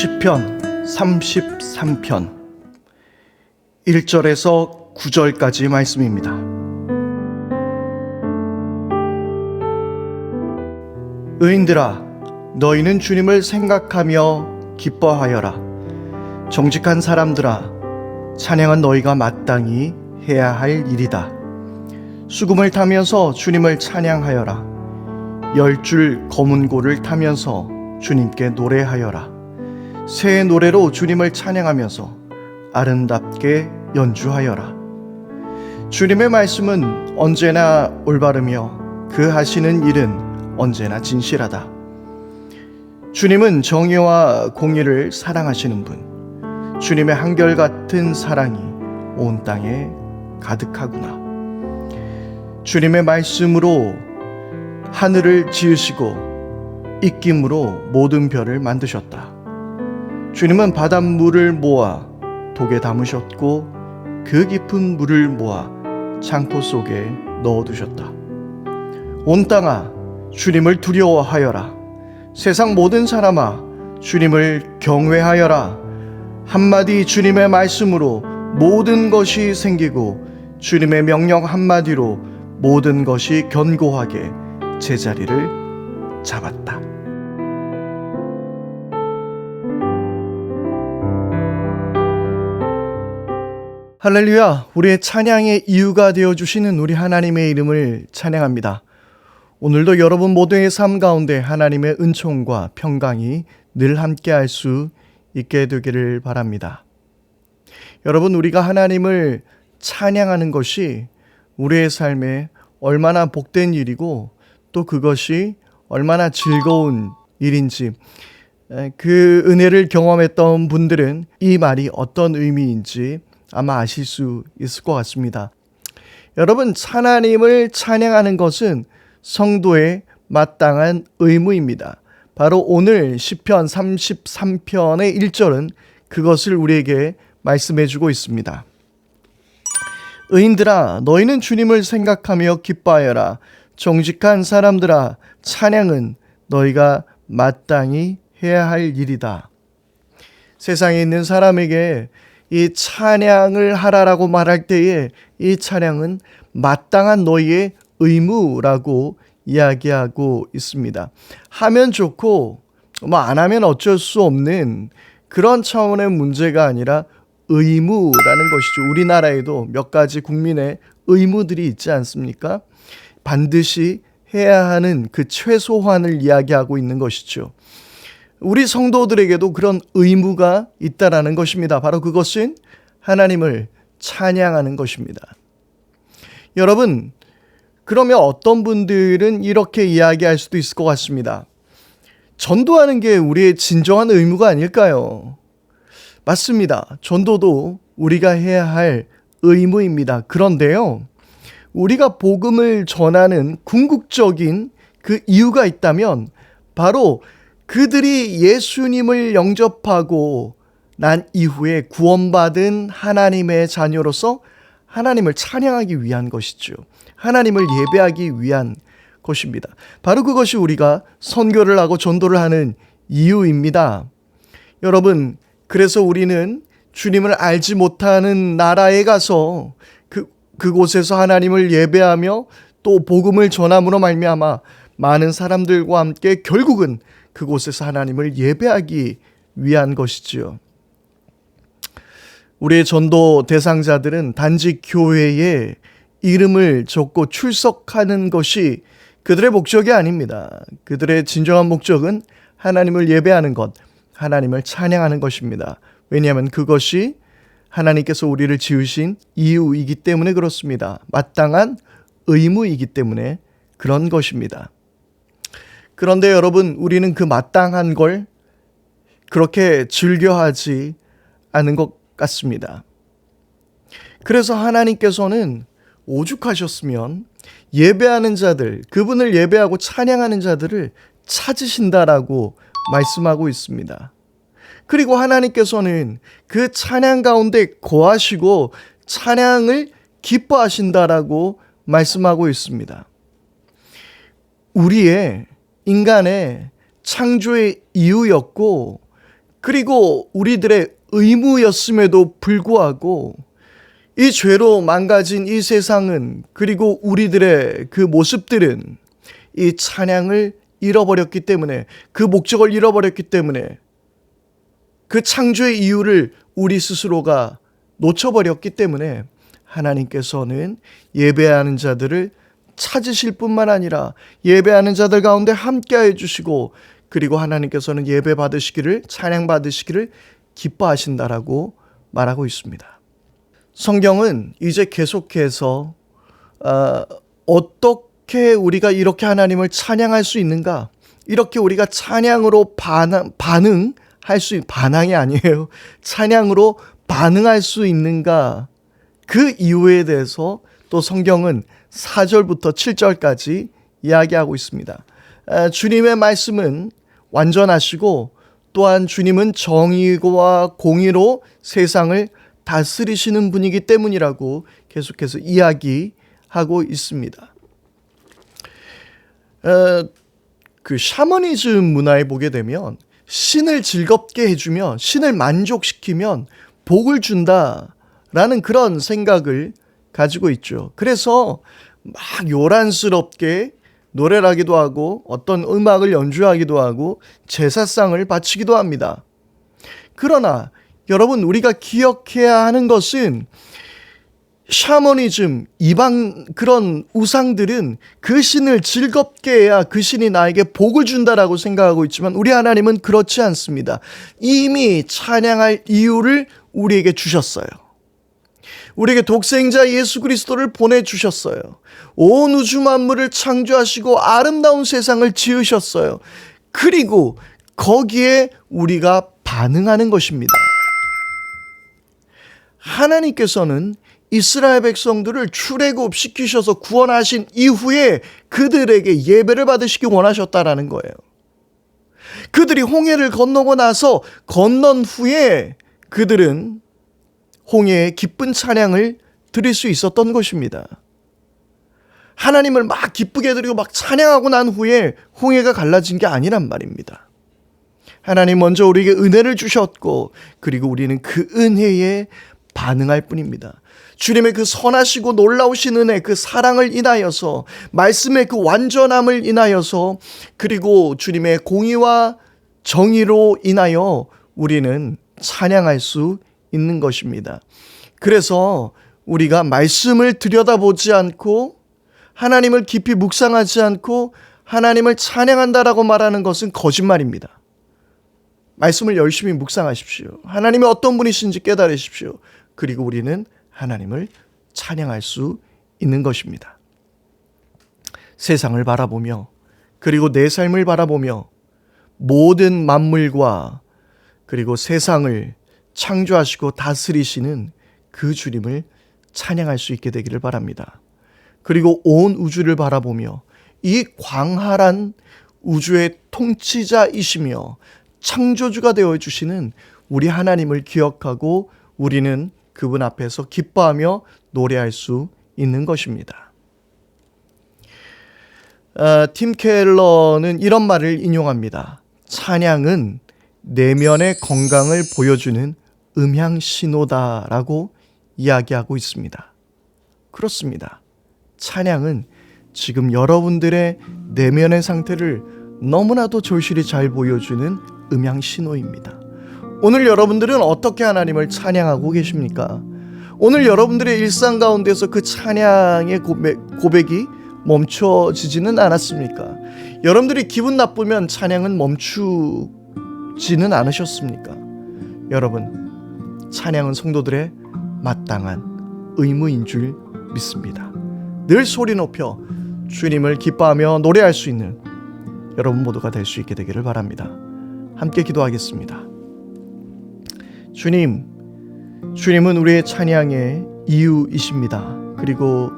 시편 33편 1절에서 9절까지 말씀입니다. 의인들아, 너희는 주님을 생각하며 기뻐하여라. 정직한 사람들아, 찬양은 너희가 마땅히 해야 할 일이다. 수금을 타면서 주님을 찬양하여라. 10줄 검은 고를 타면서 주님께 노래하여라. 새 노래로 주님을 찬양하면서 아름답게 연주하여라. 주님의 말씀은 언제나 올바르며 그 하시는 일은 언제나 진실하다. 주님은 정의와 공의를 사랑하시는 분, 주님의 한결같은 사랑이 온 땅에 가득하구나. 주님의 말씀으로 하늘을 지으시고 입김으로 모든 별을 만드셨다. 주님은 바닷물을 모아 독에 담으셨고 그 깊은 물을 모아 창포 속에 넣어두셨다. 온 땅아, 주님을 두려워하여라. 세상 모든 사람아, 주님을 경외하여라. 한마디 주님의 말씀으로 모든 것이 생기고 주님의 명령 한마디로 모든 것이 견고하게 제자리를 잡았다. 할렐루야, 우리의 찬양의 이유가 되어주시는 우리 하나님의 이름을 찬양합니다. 오늘도 여러분 모두의 삶 가운데 하나님의 은총과 평강이 늘 함께 할 수 있게 되기를 바랍니다. 여러분, 우리가 하나님을 찬양하는 것이 우리의 삶에 얼마나 복된 일이고 또 그것이 얼마나 즐거운 일인지, 그 은혜를 경험했던 분들은 이 말이 어떤 의미인지 아마 아실 수 있을 것 같습니다. 여러분, 하나님을 찬양하는 것은 성도의 마땅한 의무입니다. 바로 오늘 시편 33편의 1절은 그것을 우리에게 말씀해 주고 있습니다. 의인들아, 너희는 주님을 생각하며 기뻐하여라. 정직한 사람들아, 찬양은 너희가 마땅히 해야 할 일이다. 세상에 있는 사람에게 이 찬양을 하라라고 말할 때에 이 찬양은 마땅한 너희의 의무라고 이야기하고 있습니다. 하면 좋고 안 하면 어쩔 수 없는 그런 차원의 문제가 아니라 의무라는 것이죠. 우리나라에도 몇 가지 국민의 의무들이 있지 않습니까? 반드시 해야 하는 그 최소한을 이야기하고 있는 것이죠. 우리 성도들에게도 그런 의무가 있다라는 것입니다. 바로 그것은 하나님을 찬양하는 것입니다. 여러분, 그러면 어떤 분들은 이렇게 이야기할 수도 있을 것 같습니다. 전도하는 게 우리의 진정한 의무가 아닐까요? 맞습니다. 전도도 우리가 해야 할 의무입니다. 그런데요, 우리가 복음을 전하는 궁극적인 그 이유가 있다면 바로 그들이 예수님을 영접하고 난 이후에 구원받은 하나님의 자녀로서 하나님을 찬양하기 위한 것이죠. 하나님을 예배하기 위한 것입니다. 바로 그것이 우리가 선교를 하고 전도를 하는 이유입니다. 여러분, 그래서 우리는 주님을 알지 못하는 나라에 가서 그곳에서 하나님을 예배하며 또 복음을 전함으로 말미암아 많은 사람들과 함께 결국은 그곳에서 하나님을 예배하기 위한 것이지요. 우리의 전도 대상자들은 단지 교회에 이름을 적고 출석하는 것이 그들의 목적이 아닙니다. 그들의 진정한 목적은 하나님을 예배하는 것, 하나님을 찬양하는 것입니다. 왜냐하면 그것이 하나님께서 우리를 지으신 이유이기 때문에 그렇습니다. 마땅한 의무이기 때문에 그런 것입니다. 그런데 여러분, 우리는 그 마땅한 걸 그렇게 즐겨하지 않은 것 같습니다. 그래서 하나님께서는 오죽하셨으면 예배하는 자들, 그분을 예배하고 찬양하는 자들을 찾으신다라고 말씀하고 있습니다. 그리고 하나님께서는 그 찬양 가운데 거하시고 찬양을 기뻐하신다라고 말씀하고 있습니다. 우리의 인간의 창조의 이유였고 그리고 우리들의 의무였음에도 불구하고 이 죄로 망가진 이 세상은, 그리고 우리들의 그 모습들은 이 찬양을 잃어버렸기 때문에, 그 목적을 잃어버렸기 때문에, 그 창조의 이유를 우리 스스로가 놓쳐버렸기 때문에 하나님께서는 예배하는 자들을 찾으실 뿐만 아니라 예배하는 자들 가운데 함께해 주시고, 그리고 하나님께서는 예배 받으시기를, 찬양 받으시기를 기뻐하신다라고 말하고 있습니다. 성경은 이제 계속해서 어떻게 우리가 이렇게 하나님을 찬양할 수 있는가, 이렇게 우리가 찬양으로 반항이 아니에요. 찬양으로 반응할 수 있는가, 그 이유에 대해서 또 성경은 4절부터 7절까지 이야기하고 있습니다. 주님의 말씀은 완전하시고 또한 주님은 정의와 공의로 세상을 다스리시는 분이기 때문이라고 계속해서 이야기하고 있습니다. 그 샤머니즘 문화에 보게 되면 신을 즐겁게 해주면, 신을 만족시키면 복을 준다라는 그런 생각을 가지고 있죠. 그래서 막 요란스럽게 노래를 하기도 하고 어떤 음악을 연주하기도 하고 제사상을 바치기도 합니다. 그러나 여러분, 우리가 기억해야 하는 것은 샤머니즘, 이방 그런 우상들은 그 신을 즐겁게 해야 그 신이 나에게 복을 준다라고 생각하고 있지만 우리 하나님은 그렇지 않습니다. 이미 찬양할 이유를 우리에게 주셨어요. 우리에게 독생자 예수 그리스도를 보내주셨어요. 온 우주 만물을 창조하시고 아름다운 세상을 지으셨어요. 그리고 거기에 우리가 반응하는 것입니다. 하나님께서는 이스라엘 백성들을 출애굽시키셔서 구원하신 이후에 그들에게 예배를 받으시기 원하셨다라는 거예요. 그들이 홍해를 건너고 나서 건넌 후에 그들은 홍해에 기쁜 찬양을 드릴 수 있었던 것입니다. 하나님을 막 기쁘게 드리고 막 찬양하고 난 후에 홍해가 갈라진 게 아니란 말입니다. 하나님 먼저 우리에게 은혜를 주셨고, 그리고 우리는 그 은혜에 반응할 뿐입니다. 주님의 그 선하시고 놀라우신 은혜, 그 사랑을 인하여서, 말씀의 그 완전함을 인하여서, 그리고 주님의 공의와 정의로 인하여 우리는 찬양할 수 있는 것입니다. 그래서 우리가 말씀을 들여다보지 않고 하나님을 깊이 묵상하지 않고 하나님을 찬양한다라고 말하는 것은 거짓말입니다. 말씀을 열심히 묵상하십시오. 하나님이 어떤 분이신지 깨달으십시오. 그리고 우리는 하나님을 찬양할 수 있는 것입니다. 세상을 바라보며, 그리고 내 삶을 바라보며 모든 만물과 그리고 세상을 창조하시고 다스리시는 그 주님을 찬양할 수 있게 되기를 바랍니다. 그리고 온 우주를 바라보며 이 광활한 우주의 통치자이시며 창조주가 되어주시는 우리 하나님을 기억하고 우리는 그분 앞에서 기뻐하며 노래할 수 있는 것입니다. 팀 켈러는 이런 말을 인용합니다. 찬양은 내면의 건강을 보여주는 음향 신호다라고 이야기하고 있습니다. 그렇습니다. 찬양은 지금 여러분들의 내면의 상태를 너무나도 절실히 잘 보여주는 음향 신호입니다. 오늘 여러분들은 어떻게 하나님을 찬양하고 계십니까? 오늘 여러분들의 일상 가운데서 그 찬양의 고백이 멈춰지지는 않았습니까? 여러분들이 기분 나쁘면 찬양은 멈추지는 않으셨습니까? 여러분, 찬양은 성도들의 마땅한 의무인 줄 믿습니다. 늘 소리 높여 주님을 기뻐하며 노래할 수 있는 여러분 모두가 될 수 있게 되기를 바랍니다. 함께 기도하겠습니다. 주님은 우리의 찬양의 이유이십니다. 그리고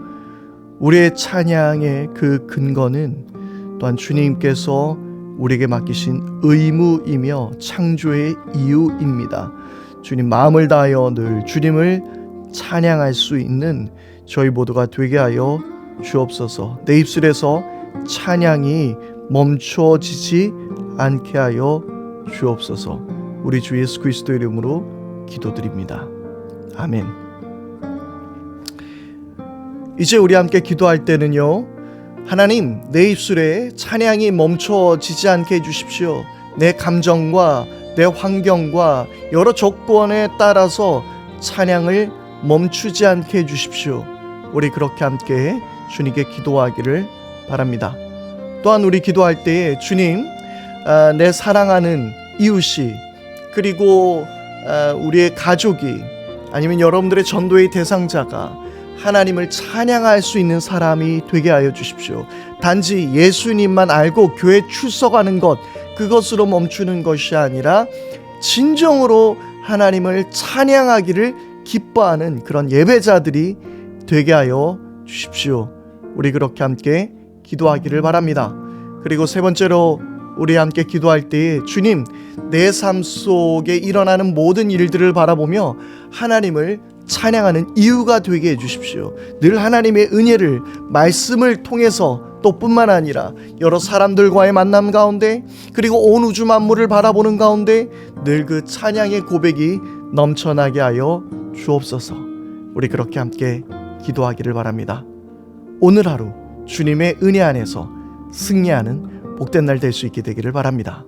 우리의 찬양의 그 근거는 또한 주님께서 우리에게 맡기신 의무이며 창조의 이유입니다. 주님, 마음을 다하여 늘 주님을 찬양할 수 있는 저희 모두가 되게 하여 주옵소서. 내 입술에서 찬양이 멈춰지지 않게 하여 주옵소서. 우리 주 예수 그리스도 이름으로 기도드립니다. 아멘. 이제 우리 함께 기도할 때는요, 하나님, 내 입술에 찬양이 멈춰지지 않게 해주십시오. 내 감정과 내 환경과 여러 조건에 따라서 찬양을 멈추지 않게 해주십시오. 우리 그렇게 함께 주님께 기도하기를 바랍니다. 또한 우리 기도할 때에 주님, 내 사랑하는 이웃이, 그리고 우리의 가족이, 아니면 여러분들의 전도의 대상자가 하나님을 찬양할 수 있는 사람이 되게 하여 주십시오. 단지 예수님만 알고 교회 출석하는 것, 그것으로 멈추는 것이 아니라 진정으로 하나님을 찬양하기를 기뻐하는 그런 예배자들이 되게 하여 주십시오. 우리 그렇게 함께 기도하기를 바랍니다. 그리고 세 번째로 우리 함께 기도할 때에 주님, 내 삶 속에 일어나는 모든 일들을 바라보며 하나님을 찬양하는 이유가 되게 해주십시오. 늘 하나님의 은혜를 말씀을 통해서 또 뿐만 아니라 여러 사람들과의 만남 가운데, 그리고 온 우주 만물을 바라보는 가운데 늘 그 찬양의 고백이 넘쳐나게 하여 주옵소서. 우리 그렇게 함께 기도하기를 바랍니다. 오늘 하루 주님의 은혜 안에서 승리하는 복된 날 될 수 있게 되기를 바랍니다.